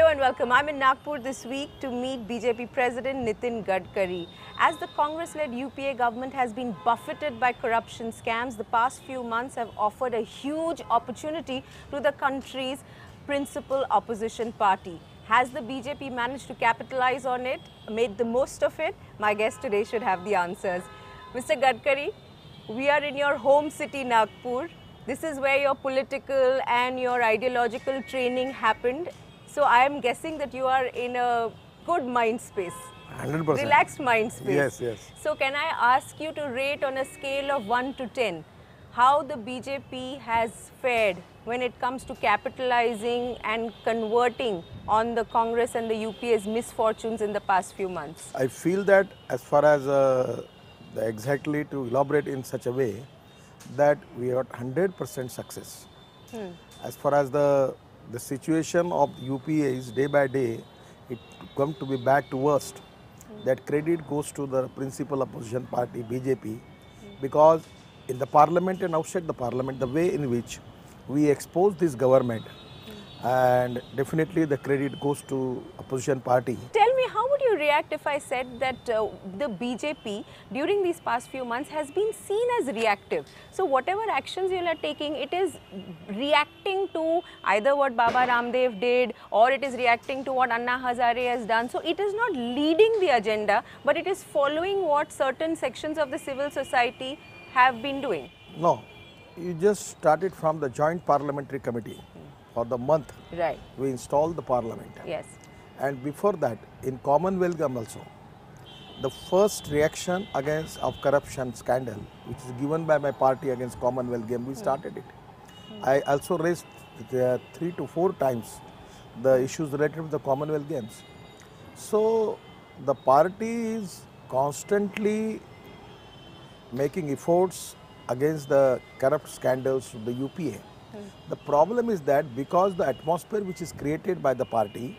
and welcome. I'm in Nagpur this week to meet BJP President Nitin Gadkari. As the Congress-led UPA government has been buffeted by corruption scams, the past few months have offered a huge opportunity to the country's principal opposition party. Has the BJP managed to capitalize on it, made the most of it? My guest today should have the answers. Mr. Gadkari, we are in your home city, Nagpur. This is where your political and your ideological training happened. So I am guessing that you are in a good mind space. 100%. Relaxed mind space. Yes, yes. So can I ask you to rate on a scale of 1 to 10 how the BJP has fared when it comes to capitalizing and converting on the Congress and the UPA's misfortunes in the past few months? I feel that as far as exactly to elaborate in such a way that we got 100% success. As far as the situation of UPA is day by day, it come to be bad to worst. That credit goes to the principal opposition party, BJP, because in the parliament and outside the parliament, the way in which we expose this government, and definitely the credit goes to opposition party. Tell me, how would you react if I said that the BJP during these past few months has been seen as reactive? So whatever actions you are taking, it is reacting to either what Baba Ramdev did or it is reacting to what Anna Hazare has done. So it is not leading the agenda, but it is following what certain sections of the civil society have been doing. No, you just started from the Joint Parliamentary Committee. For the month, right, we installed the parliament. Yes. And before that, in Commonwealth Games also, the first reaction against of corruption scandal, which is given by my party against Commonwealth Games, we started it. I also raised 3 to 4 times the issues related to the Commonwealth Games. So the party is constantly making efforts against the corrupt scandals of the UPA. The problem is that because the atmosphere which is created by the party,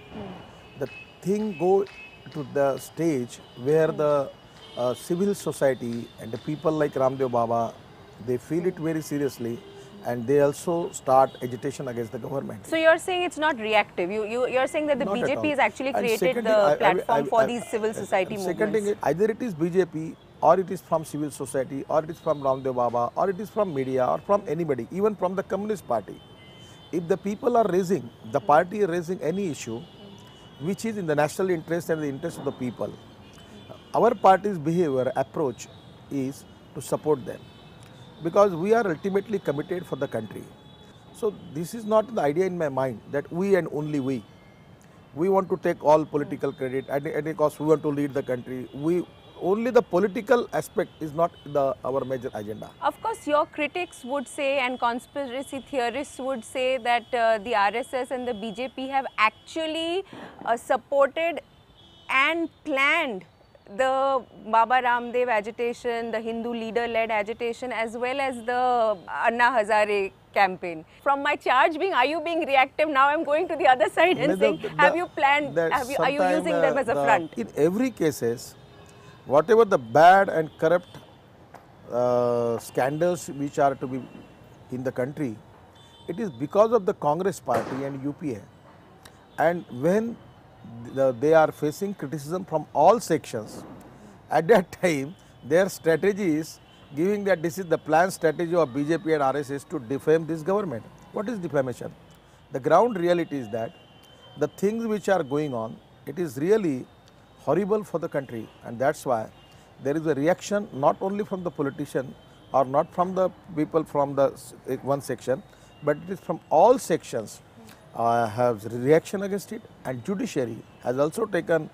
the thing go to the stage where the civil society and the people like Ramdev Baba, they feel it very seriously and they also start agitation against the government. So you're saying it's not reactive. You're saying that the Not at all. BJP has actually And created second the thing, platform for these civil society second movements. thing, either it is BJP or it is from civil society or it is from Ramdev Baba or it is from media or from anybody, even from the Communist Party. If the people are raising, the party is raising any issue which is in the national interest and the interest of the people, our party's behavior, approach is to support them because we are ultimately committed for the country. So this is not the idea in my mind that we and only we. We want to take all political credit at any cost. We want to lead the country. Only the political aspect is not our major agenda. Of course, your critics would say and conspiracy theorists would say that the RSS and the BJP have actually supported and planned the Baba Ramdev agitation, the Hindu leader-led agitation, as well as the Anna Hazare campaign. From my charge being, are you being reactive? Now I'm going to the other side and saying, have you planned, are you using them as a front? In every cases, whatever the bad and corrupt scandals which are to be in the country, it is because of the Congress party and UPA. And when they are facing criticism from all sections, at that time their strategy is giving that this is the planned strategy of BJP and RSS to defame this government. What is defamation? The ground reality is that the things which are going on, it is really horrible for the country, and that's why there is a reaction not only from the politician or not from the people from the one section, but it is from all sections have reaction against it, and judiciary has also taken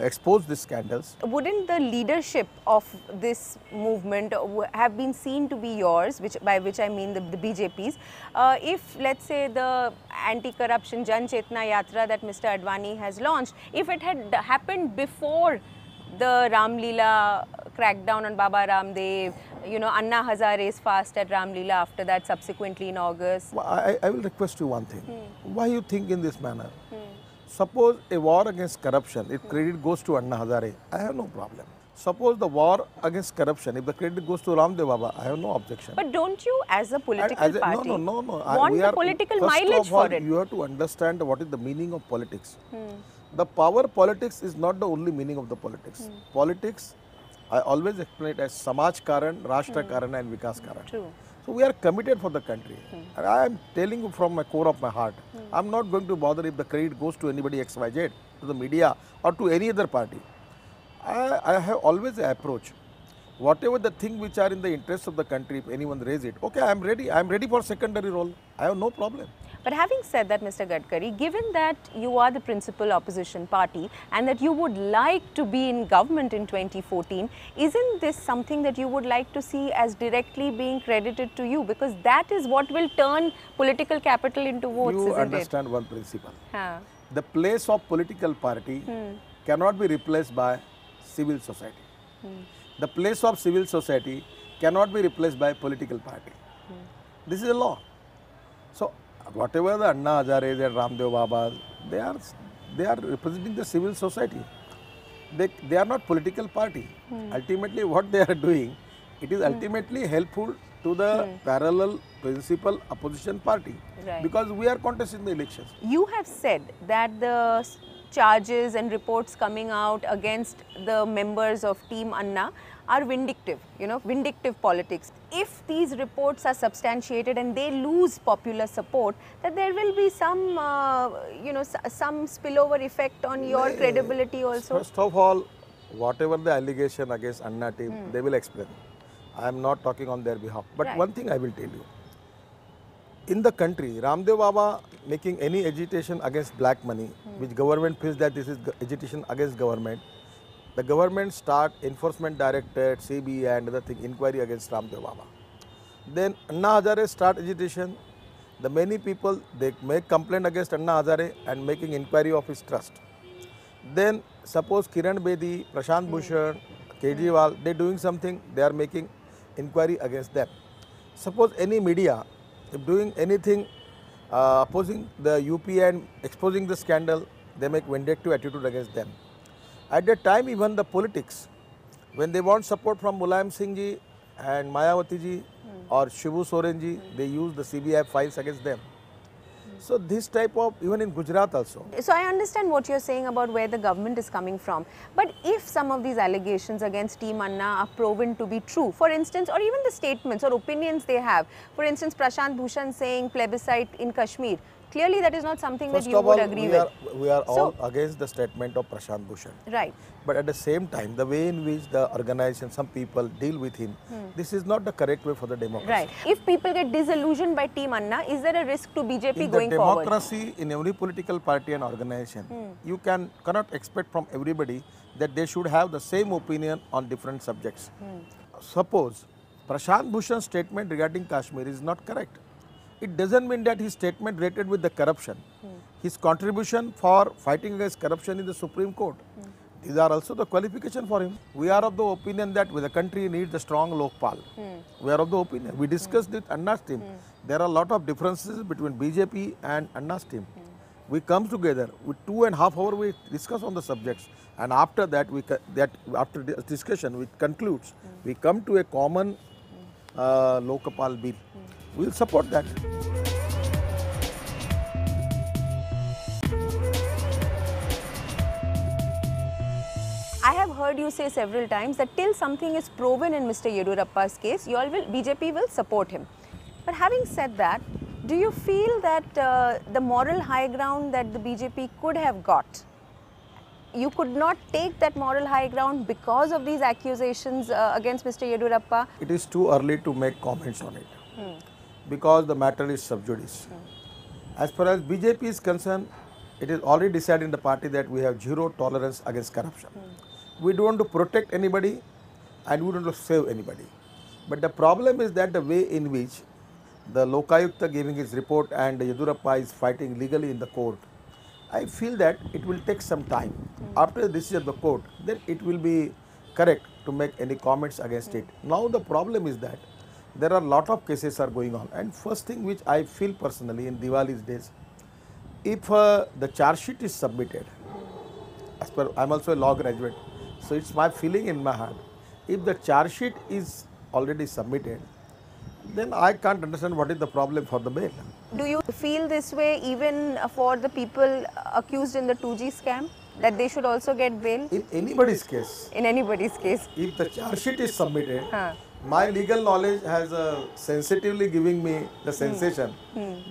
exposed these scandals. Wouldn't the leadership of this movement have been seen to be yours, by which I mean the BJP's, if let's say the anti-corruption Jan Chetna Yatra that Mr. Advani has launched, if it had happened before the Ram Leela crackdown on Baba Ramdev, you know, Anna Hazare's fast at Ram Leela after that subsequently in August? I will request you one thing. Why you think in this manner? Suppose a war against corruption, if credit goes to Anna Hazare, I have no problem. Suppose the war against corruption, if the credit goes to Ramdev Baba, I have no objection. But don't you, as a political party, no. want the political mileage for it? You have to understand what is the meaning of politics. The power politics is not the only meaning of the politics. Politics, I always explain it as Samaj Karan, Rashtra Karan and Vikas Karan. True. So we are committed for the country. And I am telling you from my core of my heart, I am not going to bother if the credit goes to anybody XYZ, to the media or to any other party. I have always an approach. Whatever the thing which are in the interest of the country, if anyone raise it, okay, I am ready. I am ready for secondary role. I have no problem. But having said that, Mr. Gadkari, given that you are the principal opposition party and that you would like to be in government in 2014, isn't this something that you would like to see as directly being credited to you? Because that is what will turn political capital into votes, You isn't understand one principle. Huh. The place of political party cannot be replaced by civil society. The place of civil society cannot be replaced by political party. This is a law. So, whatever the Anna Hazares and Ramdev Baba, they are representing the civil society. They are not political party. Ultimately, what they are doing, it is ultimately helpful to the parallel principal opposition party. Right. Because we are contesting the elections. You have said that the charges and reports coming out against the members of Team Anna are vindictive, vindictive politics. If these reports are substantiated and they lose popular support, that there will be some, some spillover effect on your credibility also. First of all, whatever the allegation against Anna team, they will explain. I am not talking on their behalf. But one thing I will tell you. In the country, Ramdev Baba making any agitation against black money, which government feels that this is agitation against government, the government start enforcement directorate, CBI and other thing, inquiry against Ramdev Baba. Then Anna Hazare start agitation. The many people, they make complaint against Anna Hazare and making inquiry of his trust. Then suppose Kiran Bedi, Prashant Bhushan, Kejriwal, they doing something, they are making inquiry against them. Suppose any media, if doing anything opposing the UP and exposing the scandal, they make vindictive attitude against them. At that time, even the politics, when they want support from Mulayam Singh ji and Mayawati ji or Shibu Soren ji, they use the CBI files against them. So this type of, even in Gujarat also. So I understand what you're saying about where the government is coming from. But if some of these allegations against Team Anna are proven to be true, for instance, or even the statements or opinions they have, for instance, Prashant Bhushan saying plebiscite in Kashmir, clearly that is not something that you would agree with. We are all against the statement of Prashant Bhushan. Right. But at the same time, the way in which the organization, some people deal with him, this is not the correct way for the democracy. Right. If people get disillusioned by Team Anna, is there a risk to BJP in going the forward? democracy, in every political party and organization, you cannot expect from everybody that they should have the same opinion on different subjects. Suppose Prashant Bhushan's statement regarding Kashmir is not correct. It doesn't mean that his statement related with the corruption. His contribution for fighting against corruption in the Supreme Court. These are also the qualification for him. We are of the opinion that the country needs a strong Lokpal. We are of the opinion. We discussed with Anna's team. There are a lot of differences between BJP and Anna's team. We come together with 2.5 hours. We discuss on the subjects, and after that, after this discussion, we concludes. We come to a common Lokpal bill. We will support that. I have heard you say several times that till something is proven in Mr. Yediyurappa's case, BJP will support him. But having said that, do you feel that the moral high ground that the BJP could have got, you could not take that moral high ground because of these accusations against Mr. Yediyurappa? It is too early to make comments on it. Because the matter is sub judice. As far as BJP is concerned, it is already decided in the party that we have zero tolerance against corruption. We don't want to protect anybody and we don't want to save anybody. But the problem is that the way in which the Lokayukta giving his report and Yediyurappa is fighting legally in the court, I feel that it will take some time. After the decision of the court, then it will be correct to make any comments against it. Now the problem is that there are a lot of cases are going on, and first thing which I feel personally in Diwali's days, if the charge sheet is submitted, as per I am also a law graduate, So it's my feeling in my heart. If the charge sheet is already submitted, then I can't understand what is the problem for the bail. Do you feel this way even for the people accused in the 2G scam, that they should also get bail? In anybody's case, In anybody's case. if the charge sheet is submitted, Huh. my legal knowledge has sensitively giving me the sensation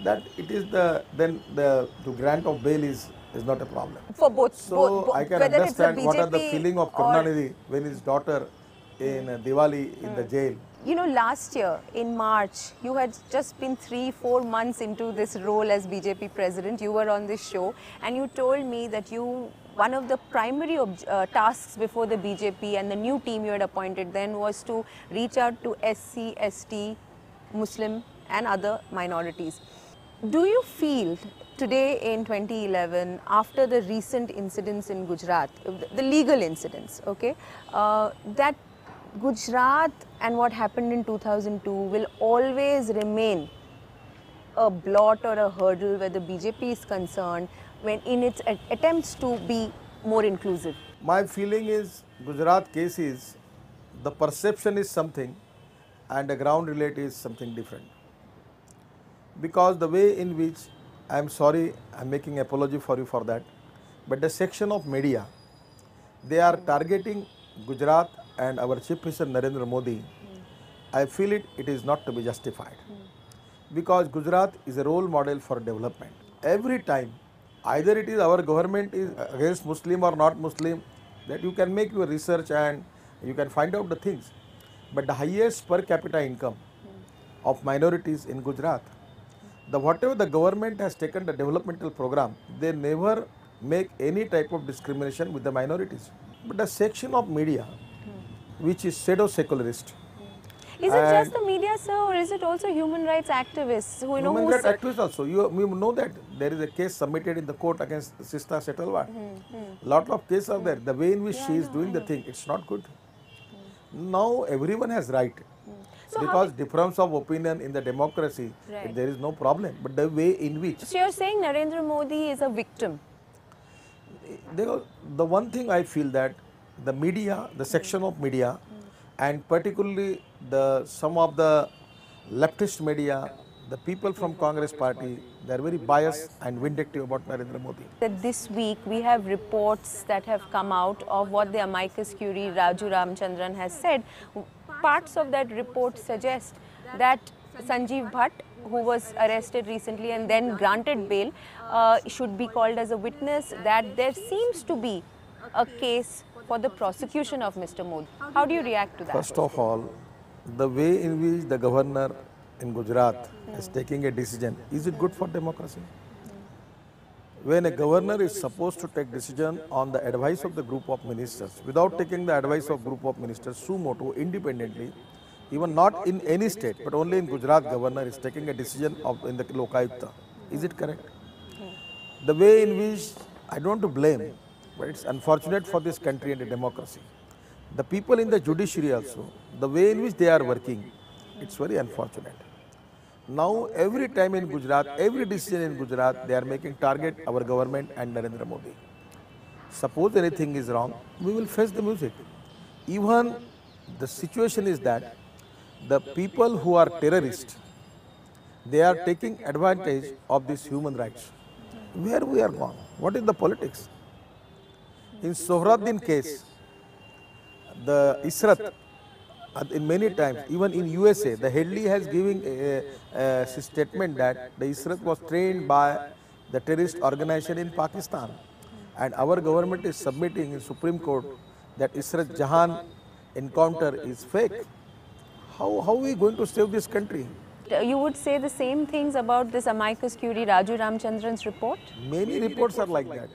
that it is to grant of bail is not a problem. For both. So I can whether it's the understand what are the BJP feeling of or- Karunanidhi when his daughter in Diwali in the jail. You know, last year in March, you had just been 3-4 months into this role as BJP president. You were on this show and you told me that one of the primary tasks before the BJP and the new team you had appointed then was to reach out to SC, ST, Muslim and other minorities. Do you feel today in 2011, after the recent incidents in Gujarat, the legal incidents, okay, that Gujarat and what happened in 2002 will always remain a blot or a hurdle where the BJP is concerned when in its attempts to be more inclusive? My feeling is Gujarat case is the perception is something and the ground reality is something different. Because the way in which, I am sorry, I am making apology for you for that, but the section of media, they are targeting Gujarat and our Chief Minister Narendra Modi. I feel it is not to be justified. Because Gujarat is a role model for development. Every time, either it is our government is against Muslim or not Muslim, that you can make your research and you can find out the things. But the highest per capita income of minorities in Gujarat, whatever the government has taken the developmental program, they never make any type of discrimination with the minorities. But the section of media, which is pseudo-secularist. Is it just the media, sir, or is it also human rights activists who Human rights activists also. You know that there is a case submitted in the court against Sister Setalwar. Lot of cases are there. The way in which she is doing the thing, it's not good. Now everyone has right. Because difference of opinion in the democracy, there is no problem. But the way in which... So you're saying Narendra Modi is a victim? The one thing I feel that the media, the section of media, and particularly some of the leftist media, the people from Congress party, they are very biased and vindictive about Narendra Modi. That this week we have reports that have come out of what the amicus curiae Raju Ramchandran has said. Parts of that report suggest that Sanjeev Bhatt, who was arrested recently and then granted bail, should be called as a witness, that there seems to be a case for the prosecution of Mr. Modi. How do you react to that? First of all, the way in which the governor in Gujarat is taking a decision, is it good for democracy? When a governor is supposed to take decision on the advice of the group of ministers, without taking the advice of group of ministers, suo motu, independently, even not in any state, but only in Gujarat, governor is taking a decision in the Lokayukta. Is it correct? The way in which, I don't want to blame, but it's unfortunate for this country and the democracy. The people in the judiciary also, the way in which they are working, it's very unfortunate. Now, every time in Gujarat, every decision in Gujarat, they are making target our government and Narendra Modi. Suppose anything is wrong, we will face the music. Even the situation is that the people who are terrorists, they are taking advantage of these human rights. Where we are gone? What is the politics? In Sohraddin case, the Israt, in many times, even in USA, the Headley has given a statement that the Israt was trained by the terrorist organization in Pakistan. And our government is submitting in Supreme Court that Israt Jahan encounter is fake. How are we going to save this country? You would say the same things about this amicus curiae Raju Ramchandran's report? Many reports are like that.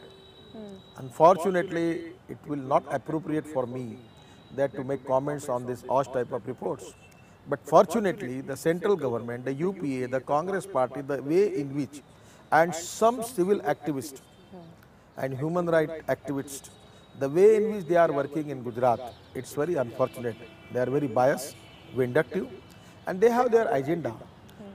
Unfortunately, it will not appropriate for me that to make comments on this all type of reports. But fortunately, the central government, the UPA, the Congress party, the way in which, and some civil activists and human rights activists, the way in which they are working in Gujarat, it's very unfortunate. They are very biased, vindictive, and they have their agenda.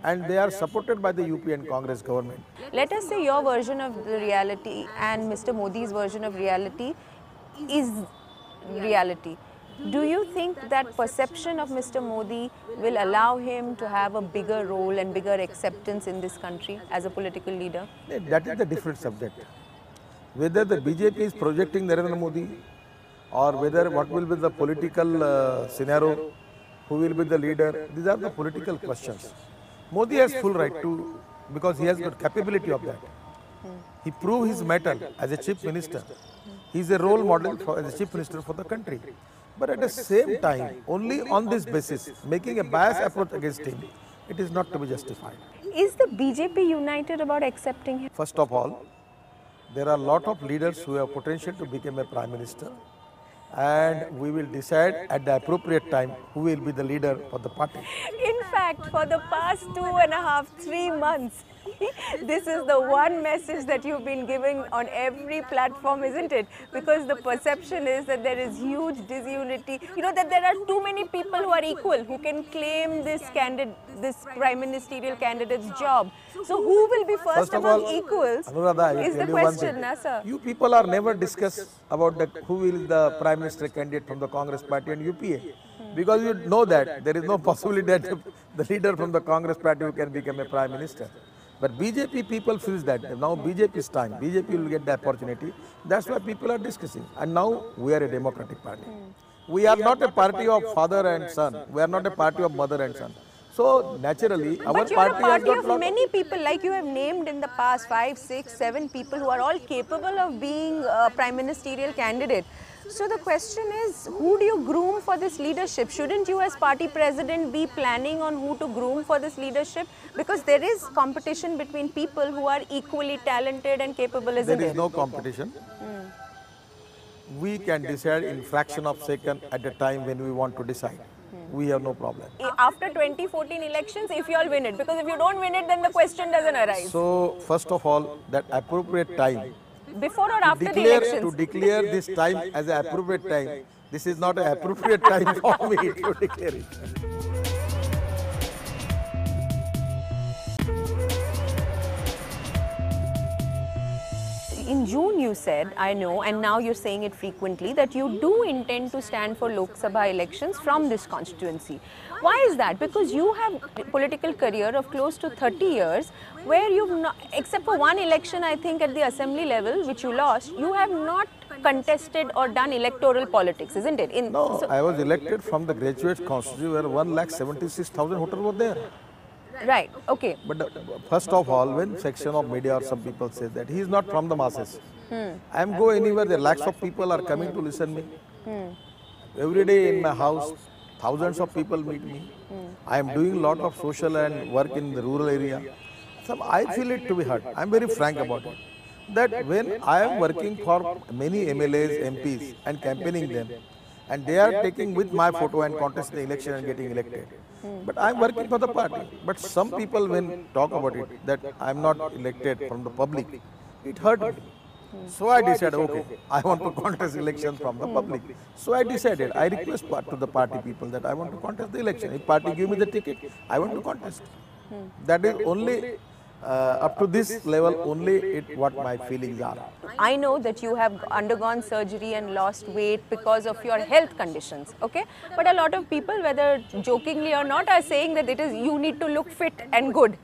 And they are supported by the UP and Congress government. Let us say your version of the reality and Mr. Modi's version of reality is reality. Do you think that perception of Mr. Modi will allow him to have a bigger role and bigger acceptance in this country as a political leader? That is the different subject. Whether the BJP is projecting Narendra Modi or whether what will be the political scenario, who will be the leader, these are the political questions. Modi has full right to, because he has got capability of that. He proved his mettle as a chief minister. He is a role model as a chief minister for the country. But at the same time, only on this basis, making a biased approach against him, it is not to be justified. Is the BJP united about accepting him? First of all, there are a lot of leaders who have potential to become a prime minister, and we will decide at the appropriate time who will be the leader for the party. In fact, for the past 2.5, 3 months, this is the one message that you've been giving on every platform, isn't it? Because the perception is that there is huge disunity. You know, that there are too many people who are equal, who can claim this prime ministerial candidate's job. So who will be first among equals Anuradha, is the question, na, sir? You people are never discussed about who will be the prime minister candidate from the Congress party and UPA. Because you know that there is no possibility that the leader from the Congress party who can become a prime minister. But BJP people feels that now BJP is time, BJP will get the opportunity. That's why people are discussing. And now we are a democratic party. We are not a party of father and son. We are not a party of mother and son. So naturally, our but party you're a has party got of many people, like you have named in the past 5, 6, 7 people who are all capable of being a prime ministerial candidate. So the question is, who do you groom for this leadership? Shouldn't you as party president be planning on who to groom for this leadership? Because there is competition between people who are equally talented and capable, isn't it? There is no competition. We can decide in fraction of second at the time when we want to decide. We have no problem. After 2014 elections, if you all win it, because if you don't win it, then the question doesn't arise. So first of all, that appropriate time. Before or after the elections? To declare this time as an appropriate time, this is not an appropriate time for me to declare it. In June you said, I know, and now you're saying it frequently, that you do intend to stand for Lok Sabha elections from this constituency. Why is that? Because you have a political career of close to 30 years where you've not, except for one election I think at the assembly level which you lost, you have not contested or done electoral politics, isn't it? No, I was elected from the graduate constituency where 1,76,000 voters were there. Right, okay. But first of all, when section of media or some people say that he is not from the masses, I am go anywhere, there lakhs of people are coming to listen me. Every day in my house, thousands of people meet me. I am doing lot of social and work in the rural area. So I feel it to be hurt. I am very frank about it. That when I am working for many MLAs, MPs and campaigning them, and they are taking with my photo and contesting the election and getting elected. But I am working for the party. But some people when talk about it, that I am not elected from the public, it hurt me. So I decided, okay, I want to contest election from the public. So I decided, I request to the party people that I want to contest the election. If party give me the ticket, I want to contest. That is only up to this level only what my feelings are. I know that you have undergone surgery and lost weight because of your health conditions, okay? But a lot of people, whether jokingly or not, are saying that it is you need to look fit and good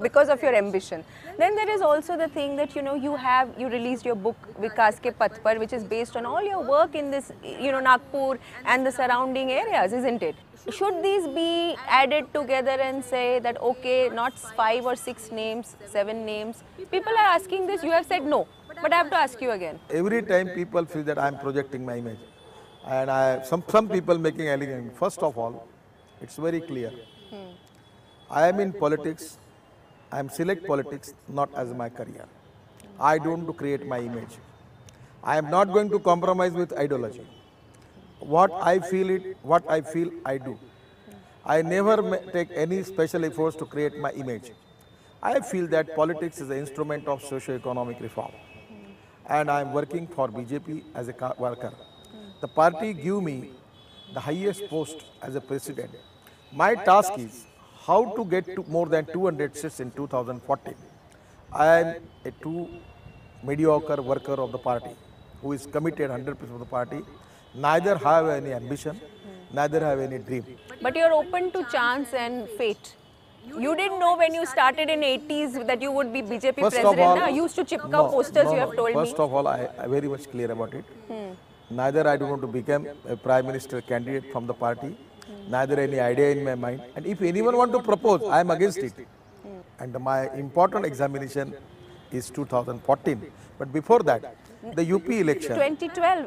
because of your ambition. Then there is also the thing that, you know, you released your book Vikas Ke Path Par, which is based on all your work in this, you know, Nagpur and the surrounding areas, isn't it? Should these be added together and say that, okay, not 5 or 6 names, 7 names? People are asking this, you have said no, but I have to ask you again. Every time people feel that I am projecting my image. And some people making allegations. First of all, it's very clear. I am in politics, I am select politics not as my career. I don't to create my image. I am not going to compromise with ideology. What I feel I do. I never take any special efforts to create my image. I feel that politics is an instrument of socio-economic reform. And I am working for BJP as a worker. The party give me the highest post as a president. My task is how to get to more than 200 seats in 2014. I am a mediocre worker of the party who is committed 100% of the party. neither have any ambition, neither have any dream. But you're open to chance and fate. You didn't know when you started in 80s that you would be BJP First of president. all, Na? You used to chipka posters, you have told First me. of all, I very much clear about it. Neither I don't want to become a prime minister candidate from the party, neither any idea in my mind. And if anyone want to propose, I am against it. And my important examination is 2014. But before that, the UP election. 2012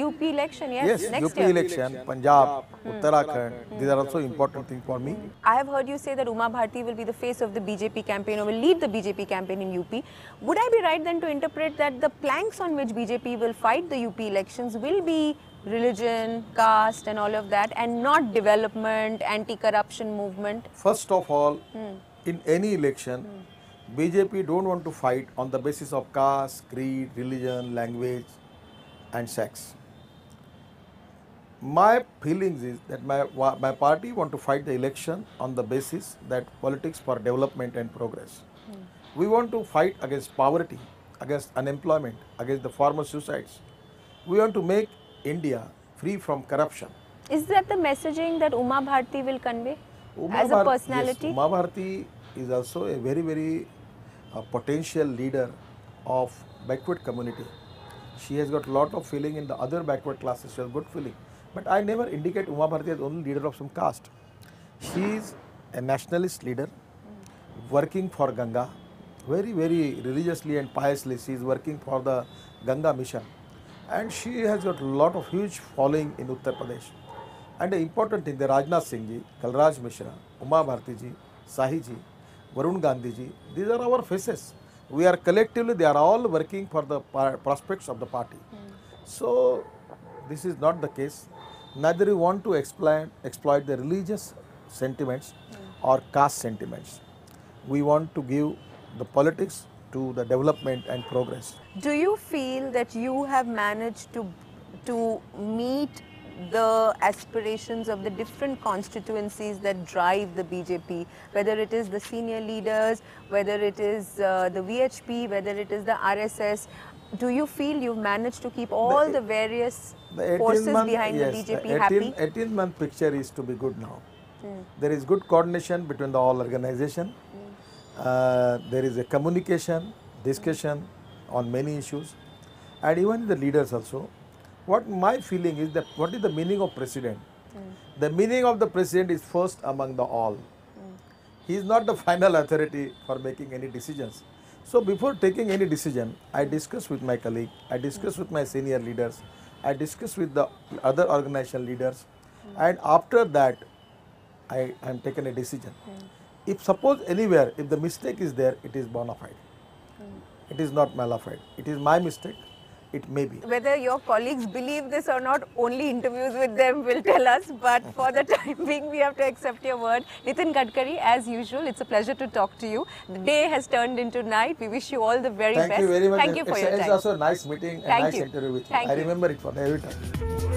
UP election, yes, next UP year. election, Punjab, Uttarakhand, these are also important things for me. I have heard you say that Uma Bharti will be the face of the BJP campaign or will lead the BJP campaign in UP. Would I be right then to interpret that the planks on which BJP will fight the UP elections will be religion, caste and all of that and not development, anti-corruption movement? First of all, in any election, BJP don't want to fight on the basis of caste, creed, religion, language and sex. My feelings is that my party want to fight the election on the basis that politics for development and progress. We want to fight against poverty, against unemployment, against the farmer suicides. We want to make India free from corruption. Is that the messaging that Uma Bharti will convey as a personality? Yes, Uma Bharti is also a very potential leader of backward community. She has got a lot of feeling in the other backward classes. She has good feeling. But I never indicate Uma Bharti as only leader of some caste. She is a nationalist leader working for Ganga. Very religiously and piously she is working for the Ganga mission. And she has got a lot of huge following in Uttar Pradesh. And the important thing, the Rajnath Singh ji, Kalraj Mishra, Uma Bharti ji, Sahi ji, Varun Gandhi ji, these are our faces. We are collectively, they are all working for the prospects of the party. So, this is not the case. Neither we want to exploit the religious sentiments or caste sentiments. We want to give the politics to the development and progress. Do you feel that you have managed to meet the aspirations of the different constituencies that drive the BJP, whether it is the senior leaders, whether it is the VHP, whether it is the RSS? Do you feel you've managed to keep all the various forces behind the BJP happy? The 18-month picture is to be good now. There is good coordination between the all organization. There is a communication, discussion on many issues, and even the leaders also. What my feeling is that what is the meaning of president? The meaning of the president is first among the all. He is not the final authority for making any decisions. So before taking any decision, I discuss with my colleague, I discuss with my senior leaders, I discuss with the other organization leaders, and after that, I am taken a decision. If suppose anywhere, if the mistake is there, it is bona fide. It is not mala fide. It is my mistake. It may be. Whether your colleagues believe this or not, only interviews with them will tell us. But for the time being, we have to accept your word. Nitin Gadkari, as usual, it's a pleasure to talk to you. The day has turned into night. We wish you all the very best. Thank you very much. Thank you for your time. It's also a nice meeting and nice interview with you. I remember it for every time.